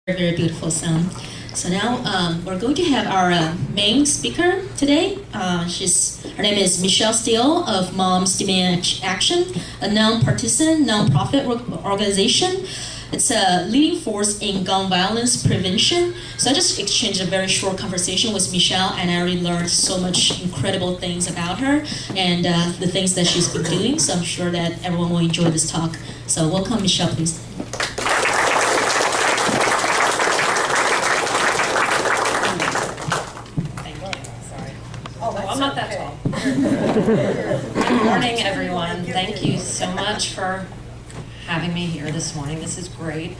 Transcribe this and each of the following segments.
Very beautiful sound. So now we're going to have our main speaker today. Her name is Michelle Steele of Moms Demand Action, a non-partisan, non-profit organization. It's a leading force in gun violence prevention. So I just exchanged a very short conversation with Michelle, and I already learned so much incredible things about her and the things that she's been doing. So I'm sure that everyone will enjoy this talk. So welcome, Michelle, please. I'm not that tall. Good morning, everyone. Thank you so much for having me here this morning. This is great.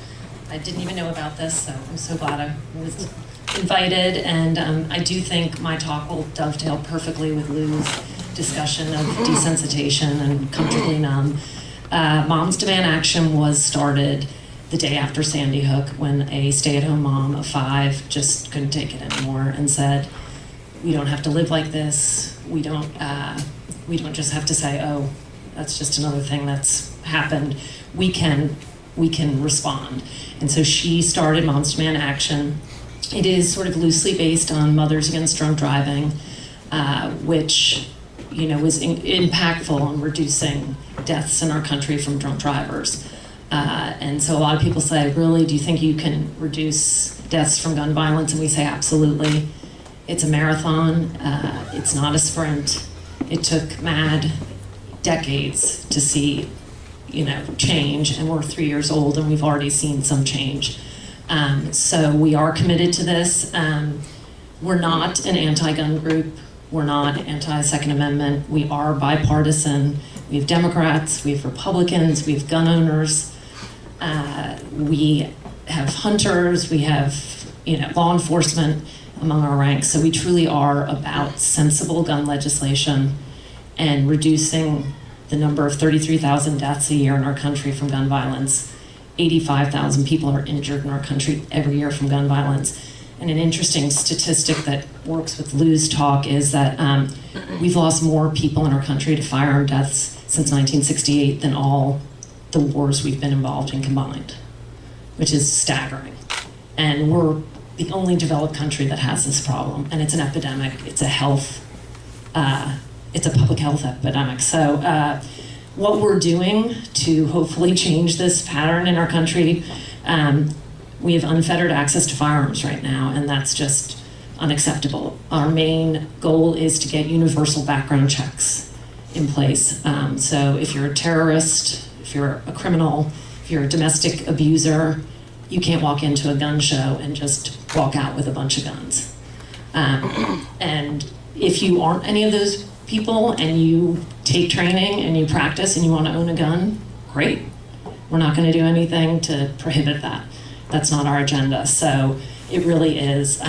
I didn't even know about this, so I'm so glad I was invited. And I do think my talk will dovetail perfectly with Lou's discussion of desensitization and comfortably numb. Moms Demand Action was started the day after Sandy Hook, when a stay-at-home mom of 5 just couldn't take it anymore and said, we don't have to live like this. We don't just have to say, oh, that's just another thing that's happened. We can respond. And so she started Moms Demand Action. It is sort of loosely based on Mothers Against Drunk Driving, which was impactful in reducing deaths in our country from drunk drivers. And so a lot of people say, really, do you think you can reduce deaths from gun violence? And we say, absolutely. It's a marathon. It's not a sprint. It took mad decades to see, change, and we're 3 years old and we've already seen some change. So we are committed to this. We're not an anti-gun group. We're not anti-Second Amendment. We are bipartisan. We have Democrats, we have Republicans, we have gun owners, we have hunters, we have, law enforcement among our ranks. So we truly are about sensible gun legislation and reducing the number of 33,000 deaths a year in our country from gun violence. 85,000 people are injured in our country every year from gun violence. And an interesting statistic that works with Lou's talk is that we've lost more people in our country to firearm deaths since 1968 than all the wars we've been involved in combined, which is staggering. And we're the only developed country that has this problem, and it's an epidemic. It's a public health epidemic. So what we're doing to hopefully change this pattern in our country, we have unfettered access to firearms right now, and that's just unacceptable. Our main goal is to get universal background checks in place. So if you're a terrorist, if you're a criminal, if you're a domestic abuser, you can't walk into a gun show and just walk out with a bunch of guns. And if you aren't any of those people and you take training and you practice and you want to own a gun, great. We're not going to do anything to prohibit that. That's not our agenda. So it really is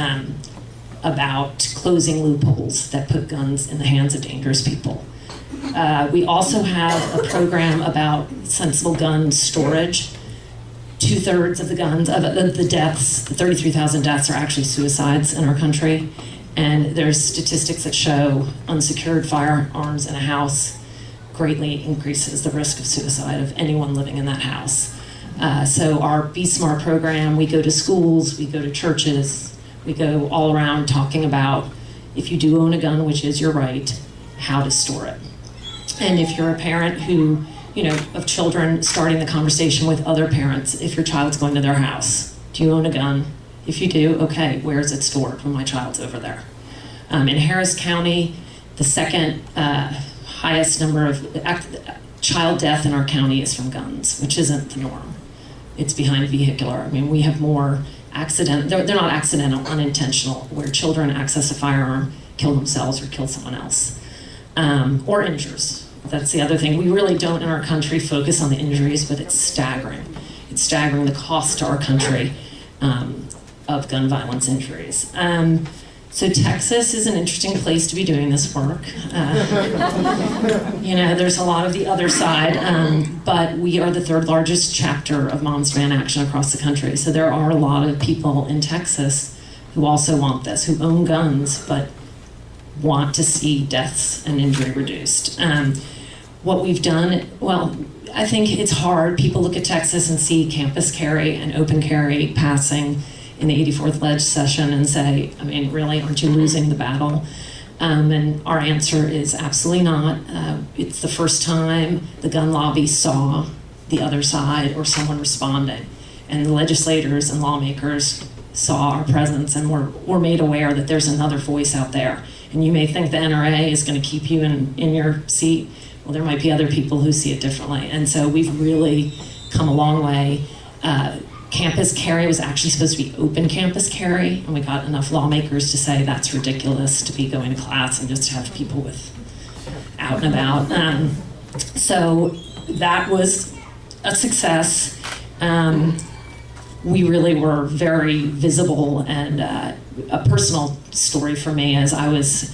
about closing loopholes that put guns in the hands of dangerous people. We also have a program about sensible gun storage. 2/3 of the guns, the deaths, the 33,000 deaths are actually suicides in our country. And there's statistics that show unsecured firearms in a house greatly increases the risk of suicide of anyone living in that house. So our Be Smart program, we go to schools, we go to churches, we go all around talking about, if you do own a gun, which is your right, how to store it. And if you're a parent who, of children, starting the conversation with other parents, if your child's going to their house, do you own a gun? If you do, okay, where is it stored when my child's over there? In Harris County, the second highest number of child death in our county is from guns, which isn't the norm. It's behind vehicular. I mean, we have more accident, they're not accidental, unintentional, where children access a firearm, kill themselves or kill someone else, or injures. That's the other thing. We really don't in our country focus on the injuries, but it's staggering. It's staggering the cost to our country of gun violence injuries. So Texas is an interesting place to be doing this work. There's a lot of the other side, but we are the 3rd largest chapter of Moms Demand Action across the country. So there are a lot of people in Texas who also want this, who own guns, but want to see deaths and injury reduced. what we've done, well, I think it's hard. People look at Texas and see campus carry and open carry passing in the 84th ledge session and say, I mean, really, aren't you losing the battle? And our answer is absolutely not. It's the first time the gun lobby saw the other side or someone responding. And the legislators and lawmakers saw our presence and were made aware that there's another voice out there. And you may think the NRA is going to keep you in your seat. Well, there might be other people who see it differently. And so we've really come a long way. Campus carry was actually supposed to be open campus carry, and we got enough lawmakers to say that's ridiculous to be going to class and just have people out and about. So that was a success. We really were very visible, and a personal story for me as I was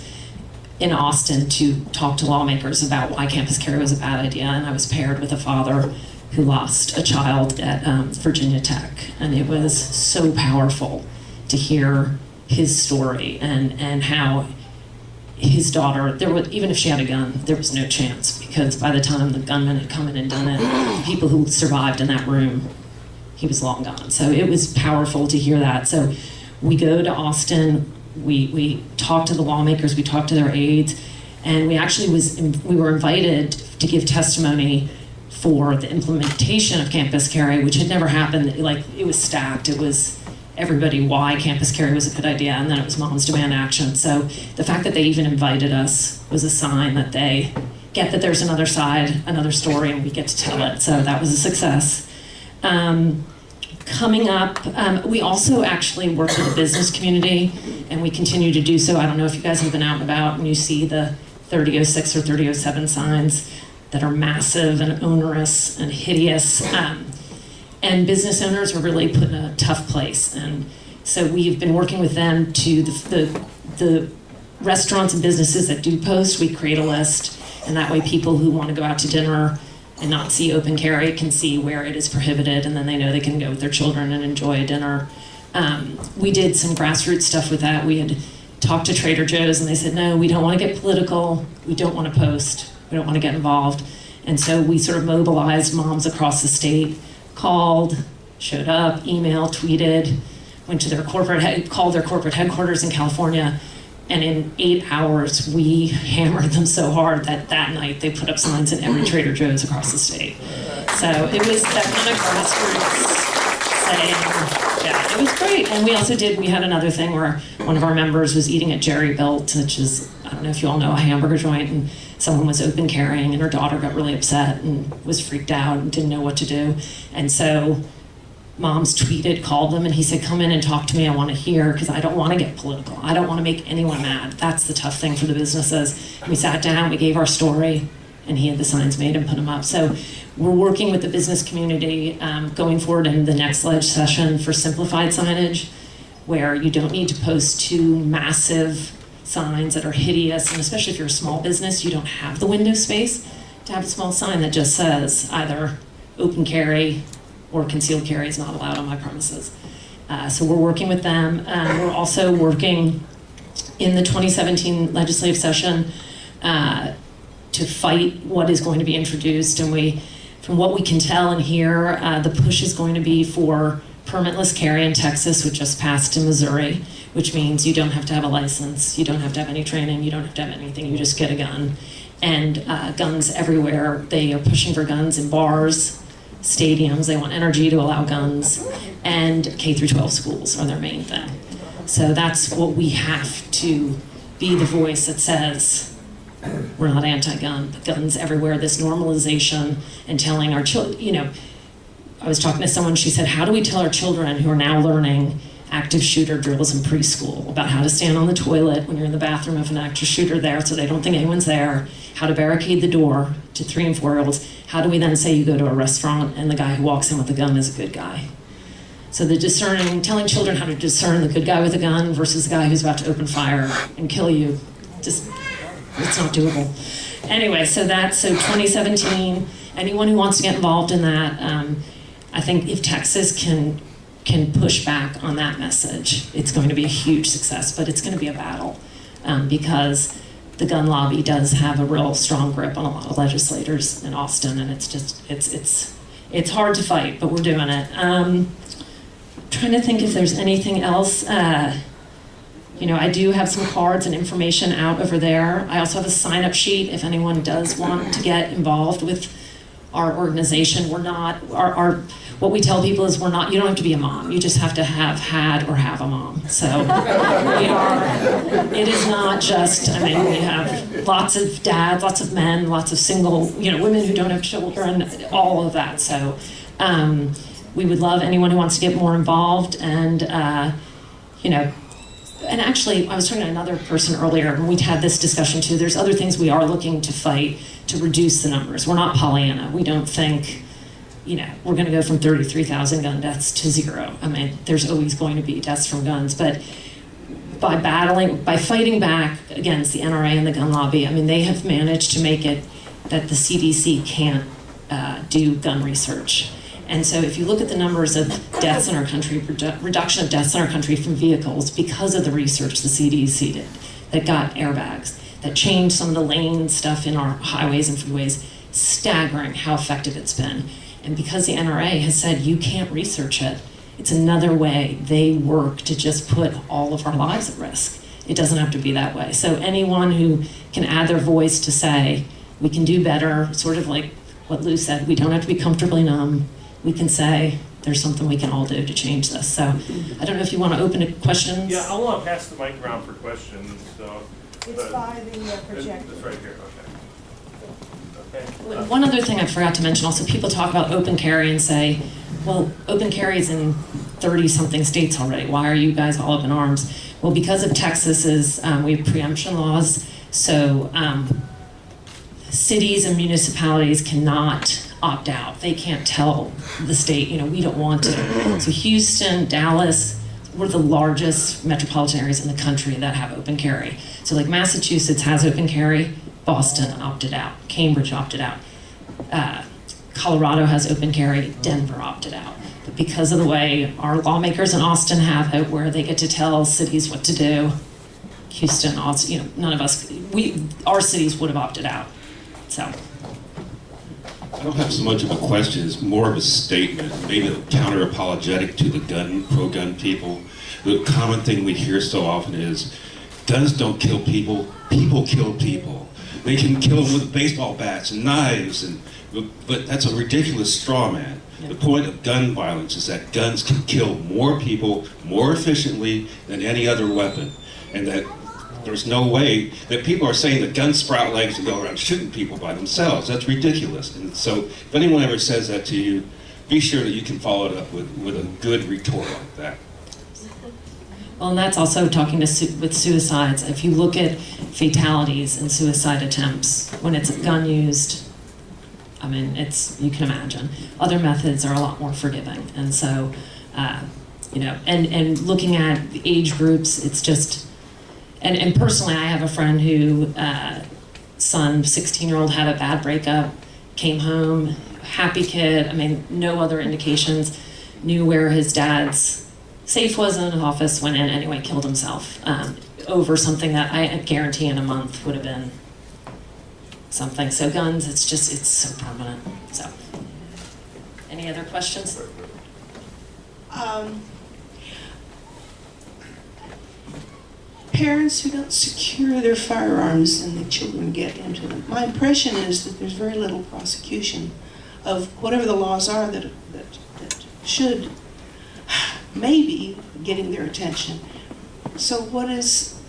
in Austin to talk to lawmakers about why campus carry was a bad idea, and I was paired with a father who lost a child at Virginia Tech, and it was so powerful to hear his story and how his daughter, even if she had a gun, there was no chance, because by the time the gunman had come in and done it, the people who survived in that room, he was long gone. So it was powerful to hear that. So we go to Austin, we talk to the lawmakers, we talk to their aides, and we were invited to give testimony for the implementation of campus carry, which had never happened. Like, it was stacked. It was everybody why campus carry was a good idea, and then it was Moms Demand Action. So the fact that they even invited us was a sign that they get that there's another side, another story, and we get to tell it. So that was a success. Coming up, we also actually work with the business community, and we continue to do so. I don't know if you guys have been out and about and you see the 3006 or 3007 signs that are massive and onerous and hideous. And business owners are really put in a tough place. And so we've been working with them to the restaurants and businesses that do post, we create a list, and that way people who want to go out to dinner and not see open carry can see where it is prohibited, and then they know they can go with their children and enjoy a dinner. We did some grassroots stuff with that. We had talked to Trader Joe's, and they said, no, we don't want to get political, we don't want to post, we don't want to get involved. And so we sort of mobilized moms across the state, called, showed up, emailed, tweeted, went to called their corporate headquarters in California, and in 8 hours, we hammered them so hard that night they put up signs in every Trader Joe's across the state. So it was that kind of grassroots saying, yeah, it was great. And we had another thing where one of our members was eating at Jerry Built, which is, I don't know if you all know, a hamburger joint, and someone was open carrying, and her daughter got really upset and was freaked out and didn't know what to do. And so moms tweeted, called them, and he said, come in and talk to me. I want to hear, because I don't want to get political. I don't want to make anyone mad. That's the tough thing for the businesses. And we sat down, we gave our story, and he had the signs made and put them up. So we're working with the business community going forward in the next ledge session for simplified signage, where you don't need to post two massive signs that are hideous, and especially if you're a small business, you don't have the window space to have a small sign that just says either open carry or concealed carry is not allowed on my premises. So we're working with them. We're also working in the 2017 legislative session to fight what is going to be introduced. And from what we can tell and hear, the push is going to be for permitless carry in Texas, which just passed in Missouri, which means you don't have to have a license, you don't have to have any training, you don't have to have anything, you just get a gun. And guns everywhere. They are pushing for guns in bars, stadiums, they want energy to allow guns, and K through 12 schools are their main thing. So that's what we have to be, the voice that says, we're not anti-gun, but guns everywhere, this normalization and telling our children, I was talking to someone, she said, how do we tell our children who are now learning active shooter drills in preschool about how to stand on the toilet when you're in the bathroom of an active shooter there so they don't think anyone's there, how to barricade the door to 3 and 4-year-olds. How do we then say you go to a restaurant and the guy who walks in with a gun is a good guy? So telling children how to discern the good guy with a gun versus the guy who's about to open fire and kill you, it's not doable. Anyway, so 2017, anyone who wants to get involved in that, I think if Texas can push back on that message, it's going to be a huge success, but it's going to be a battle because the gun lobby does have a real strong grip on a lot of legislators in Austin, and it's hard to fight, but we're doing it. Trying to think if there's anything else. I do have some cards and information out over there. I also have a sign-up sheet if anyone does want to get involved with our organization. We're not, what we tell people is you don't have to be a mom. You just have to have had or have a mom. So it is not just, we have lots of dads, lots of men, lots of single, women who don't have children, all of that. So we would love anyone who wants to get more involved, and and actually, I was talking to another person earlier, and we had this discussion too. There's other things we are looking to fight to reduce the numbers. We're not Pollyanna. We don't think, we're going to go from 33,000 gun deaths to 0. There's always going to be deaths from guns, but by fighting back against the NRA and the gun lobby, they have managed to make it that the CDC can't do gun research. And so if you look at the numbers of deaths in our country, reduction of deaths in our country from vehicles because of the research the CDC did, that got airbags, that changed some of the lane stuff in our highways and freeways, staggering how effective it's been. And because the NRA has said you can't research it, it's another way they work to just put all of our lives at risk. It doesn't have to be that way. So anyone who can add their voice to say, we can do better, sort of like what Lou said, we don't have to be comfortably numb. We can say there's something we can all do to change this. So I don't know if you want to open to questions. Yeah, I want to pass the mic around for questions. So, it's by the projector. It's right here, okay. One other thing I forgot to mention, also people talk about open carry and say, well, open carry is in 30-something states already. Why are you guys all up in arms? Well, because of Texas's, we have preemption laws. So cities and municipalities cannot opt out. They can't tell the state, we don't want to. So Houston, Dallas, we're the largest metropolitan areas in the country that have open carry. So like Massachusetts has open carry, Boston opted out, Cambridge opted out. Colorado has open carry, Denver opted out. But because of the way our lawmakers in Austin have it, where they get to tell cities what to do, Houston, Austin, none of us, our cities would have opted out. So. I don't have so much of a question, it's more of a statement, maybe counter-apologetic to the pro-gun people. The common thing we hear so often is, guns don't kill people, people kill people. They can kill them with baseball bats and knives, but that's a ridiculous straw man. The point of gun violence is that guns can kill more people more efficiently than any other weapon, and that there's no way that people are saying that guns sprout legs and go around shooting people by themselves. That's ridiculous. And so if anyone ever says that to you, be sure that you can follow it up with a good retort like that. Well, and that's also talking with suicides. If you look at fatalities and suicide attempts, when it's a gun used, you can imagine. Other methods are a lot more forgiving. And so, and looking at the age groups, it's just, and personally, I have a friend who, son, 16-year-old, had a bad breakup, came home, happy kid, no other indications, knew where his dad's safe was in his office, went in anyway, killed himself over something that I guarantee in a month would have been something. So guns, it's so permanent. So, any other questions? Parents who don't secure their firearms and the children get into them. My impression is that there's very little prosecution of whatever the laws are that should maybe getting their attention. So what is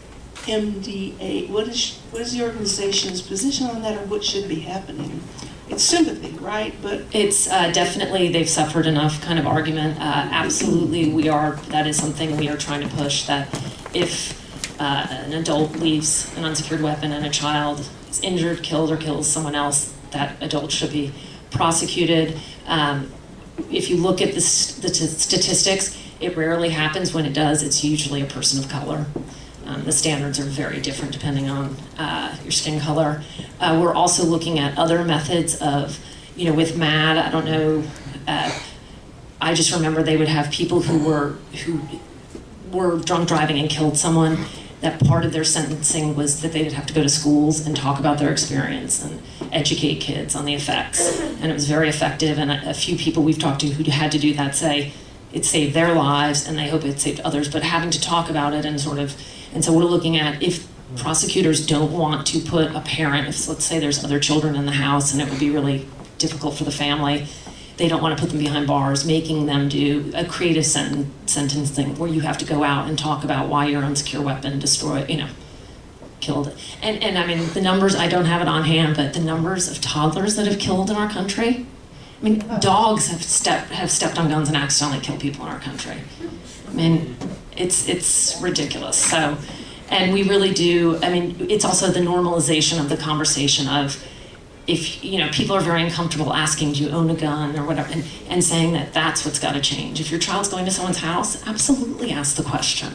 MDA, what is the organization's position on that, or what should be happening? It's sympathy, right? But it's definitely, they've suffered enough kind of argument. Absolutely, that is something we are trying to push, that if an adult leaves an unsecured weapon and a child is injured, killed, or kills someone else, that adult should be prosecuted. If you look at the statistics, it rarely happens. When it does, it's usually a person of color. The standards are very different depending on your skin color. We're also looking at other methods of, with MAD, I don't know, I just remember they would have people who were drunk driving and killed someone. that part of their sentencing was that they'd have to go to schools and talk about their experience and educate kids on the effects. And it was very effective, and a few people we've talked to who had to do that say it saved their lives and they hope it saved others, but having to talk about it and so we're looking at if prosecutors don't want to put a parent, if let's say there's other children in the house and it would be really difficult for the family, they don't want to put them behind bars, making them do a creative sentencing where you have to go out and talk about why your unsecure weapon destroyed, killed it. And I mean, the numbers, I don't have it on hand, but the numbers of toddlers that have killed in our country, I mean, dogs have stepped on guns and accidentally killed people in our country. I mean, it's ridiculous. So, and we really do, I mean, it's also the normalization of the conversation of, if people are very uncomfortable asking, do you own a gun or whatever, and saying that that's what's got to change. If your child's going to someone's house, absolutely ask the question.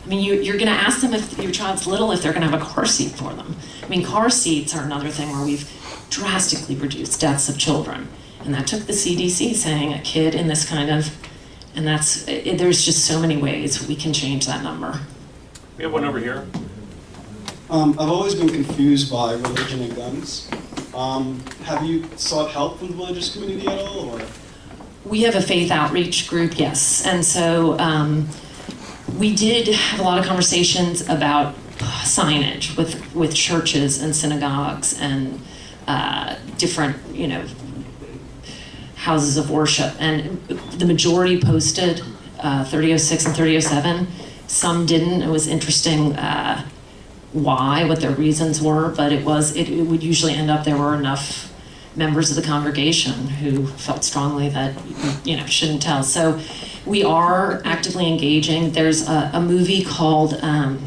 I mean, you're going to ask them if your child's little, if they're going to have a car seat for them. I mean, car seats are another thing where we've drastically reduced deaths of children, and that took the CDC saying a kid in this kind of, and there's just so many ways we can change that number. We have one over here. I've always been confused by religion and guns. Have you sought help from the religious community at all, or? We have a faith outreach group, yes. And so we did have a lot of conversations about signage with churches and synagogues and different, houses of worship. And the majority posted 3006 and 3007. Some didn't. It was interesting what their reasons were, but it would usually end up there were enough members of the congregation who felt strongly that shouldn't tell. So we are actively engaging. There's a movie called I'm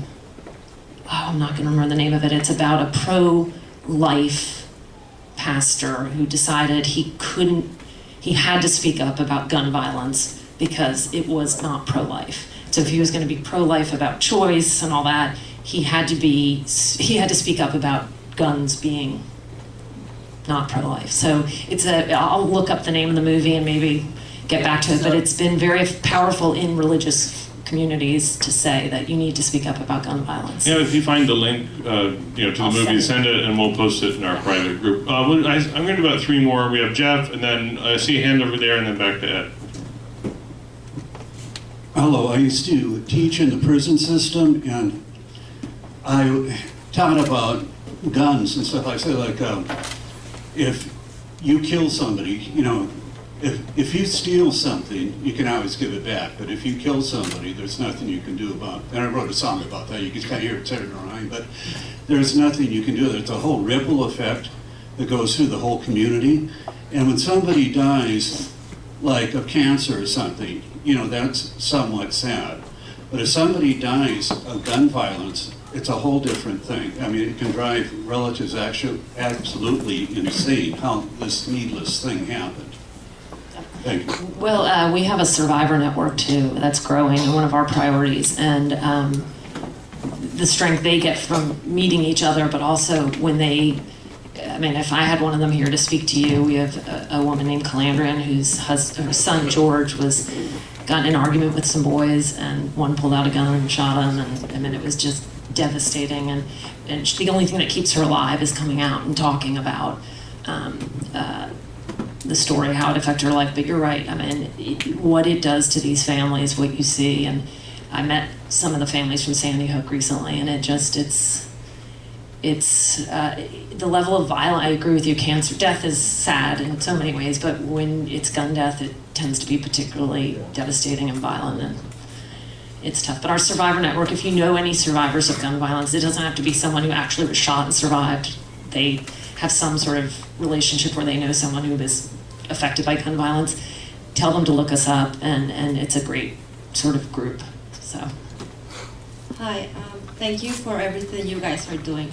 not going to remember the name of it. It's about a pro-life pastor who decided he had to speak up about gun violence because it was not pro-life. So if he was going to be pro-life about choice and all that, he had to speak up about guns being not pro-life. So I'll look up the name of the movie and maybe get back to it, but it's been very powerful in religious communities to say that you need to speak up about gun violence. Yeah, if you find the link, to the movie, send it, and we'll post it in our private group. I'm going to do about 3 more. We have Jeff, and then I see a hand over there, and then back to Ed. Hello, I used to teach in the prison system, and I taught about guns and stuff. I said, like, if you kill somebody, if you steal something, you can always give it back. But if you kill somebody, there's nothing you can do about it. And I wrote a song about that. You can kind of hear it said around, but there's nothing you can do. There's a whole ripple effect that goes through the whole community. And when somebody dies, like of cancer or something, that's somewhat sad. But if somebody dies of gun violence, it's a whole different thing. I mean, it can drive relatives actually absolutely insane how this needless thing happened. Thank you. Well, we have a survivor network too that's growing and one of our priorities, and the strength they get from meeting each other, but also when if I had one of them here to speak to you, we have a woman named Calandrian her son George got in an argument with some boys, and one pulled out a gun and shot him, and it was just devastating, and the only thing that keeps her alive is coming out and talking about the story, how it affected her life. But you're right, what it does to these families, what you see, and I met some of the families from Sandy Hook recently, and it's the level of violence. I agree with you, cancer death is sad in so many ways, but when it's gun death, it tends to be particularly devastating and violent, and it's tough. But our survivor network, if you know any survivors of gun violence, it doesn't have to be someone who actually was shot and survived. They have some sort of relationship where they know someone who was affected by gun violence. Tell them to look us up, and it's a great sort of group. So. Hi, thank you for everything you guys are doing.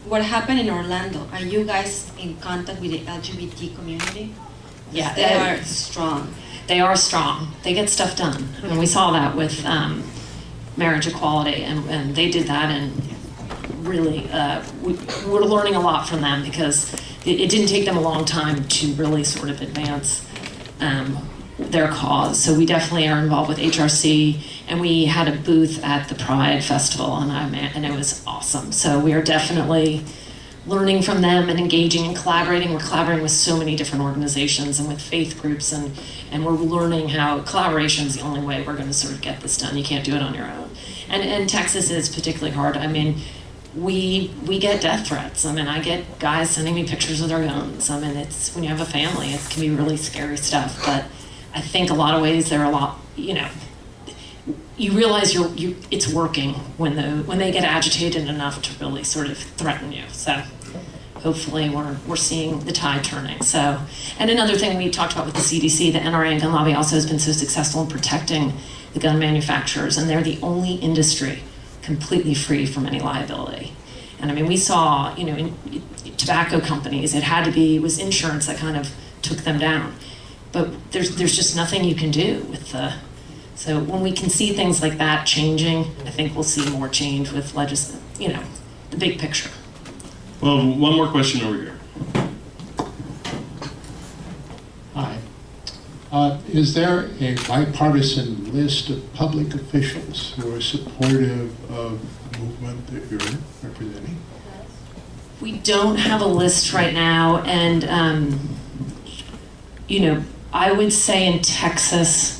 What happened in Orlando? Are you guys in contact with the LGBT community? Yeah, They are strong. They are strong. They get stuff done. And we saw that with marriage equality, and they did that, and really, we're learning a lot from them because it didn't take them a long time to really sort of advance their cause. So we definitely are involved with HRC, and we had a booth at the Pride Festival, and it was awesome. So we are definitely learning from them and engaging and collaborating. We're collaborating with so many different organizations and with faith groups, and we're learning how collaboration is the only way we're going to sort of get this done. You can't do it on your own. And Texas is particularly hard. I mean, we get death threats. I mean, I get guys sending me pictures of their guns. I mean, it's when you have a family, it can be really scary stuff. But I think a lot of ways they're a lot, you know, you realize it's working when they get agitated enough to really sort of threaten you. So hopefully we're seeing the tide turning. So, and another thing we talked about with the CDC, the NRA and gun lobby also has been so successful in protecting the gun manufacturers, and they're the only industry completely free from any liability. And I mean, we saw, you know, in tobacco companies, it was insurance that kind of took them down. But there's just nothing you can do with so when we can see things like that changing, I think we'll see more change with the big picture. Well, one more question over here. Hi. Is there a bipartisan list of public officials who are supportive of the movement that you're representing? We don't have a list right now, and I would say in Texas,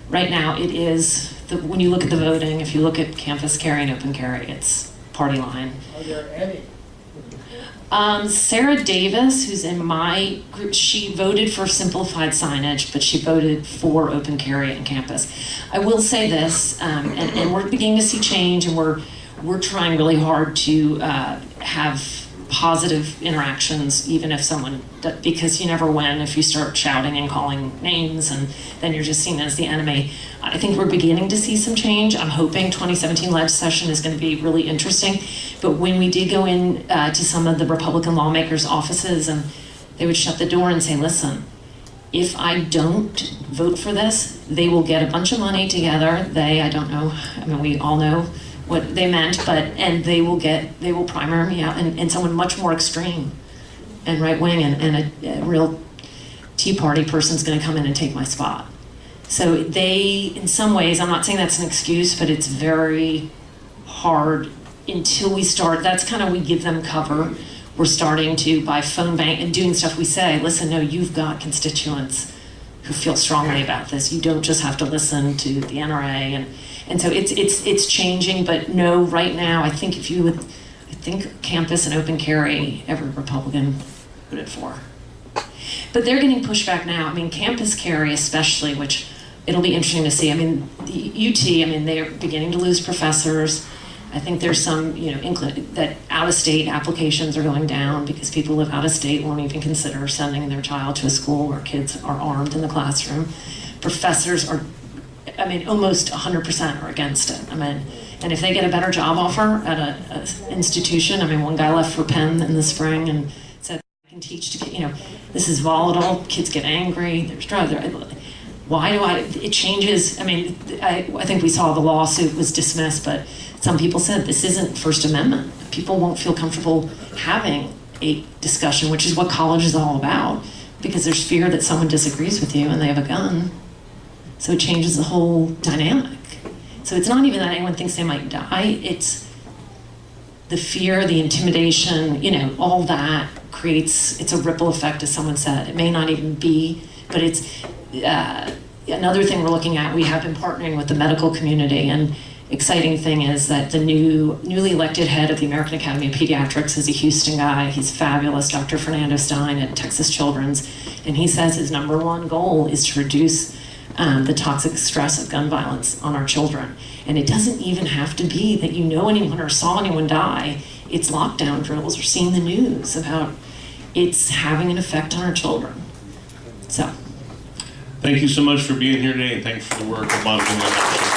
right now it is, when you look at the voting, if you look at campus carry and open carry, it's party line. Are there any? Sarah Davis, who's in my group, she voted for simplified signage, but she voted for open carry on campus. I will say this, and we're beginning to see change, and we're trying really hard to have positive interactions, even if because you never win if you start shouting and calling names, and then you're just seen as the enemy. I think we're beginning to see some change. I'm hoping 2017 leg session is going to be really interesting. But when we did go in to some of the Republican lawmakers' offices, and they would shut the door and say, listen, if I don't vote for this, they will get a bunch of money together. I don't know, I mean, we all know what they meant, and they will primary me out, and someone much more extreme and right wing and a real Tea Party person's going to come in and take my spot. So in some ways, I'm not saying that's an excuse, but it's very hard until we start. That's kind of, we give them cover. We're starting to, by phone bank and doing stuff, we say, listen, no, you've got constituents who feel strongly about this. You don't just have to listen to the NRA, and so it's changing. But no, right now, I think campus and open carry, every Republican voted for. But they're getting pushback now. I mean, campus carry especially, which it'll be interesting to see. I mean, the UT, I mean, they're beginning to lose professors. I think there's some, that out-of-state applications are going down because people who live out of state won't even consider sending their child to a school where kids are armed in the classroom. Professors are, almost 100% are against it. And if they get a better job offer at an institution, one guy left for Penn in the spring and said, I can teach to, this is volatile, kids get angry, there's drugs. It changes. I think we saw the lawsuit was dismissed, but some people said this isn't First Amendment. People won't feel comfortable having a discussion, which is what college is all about, because there's fear that someone disagrees with you and they have a gun. So it changes the whole dynamic. So it's not even that anyone thinks they might die, it's the fear, the intimidation, all that it's a ripple effect, as someone said. It may not even be, but it's another thing we're looking at. We have been partnering with the medical community, and exciting thing is that the newly elected head of the American Academy of Pediatrics is a Houston guy. He's fabulous, Dr. Fernando Stein at Texas Children's, and he says his number one goal is to reduce the toxic stress of gun violence on our children. And it doesn't even have to be that you know anyone or saw anyone die. It's lockdown drills or seeing the news about it's having an effect on our children. So. Thank you so much for being here today, and thanks for the work of monitoring that.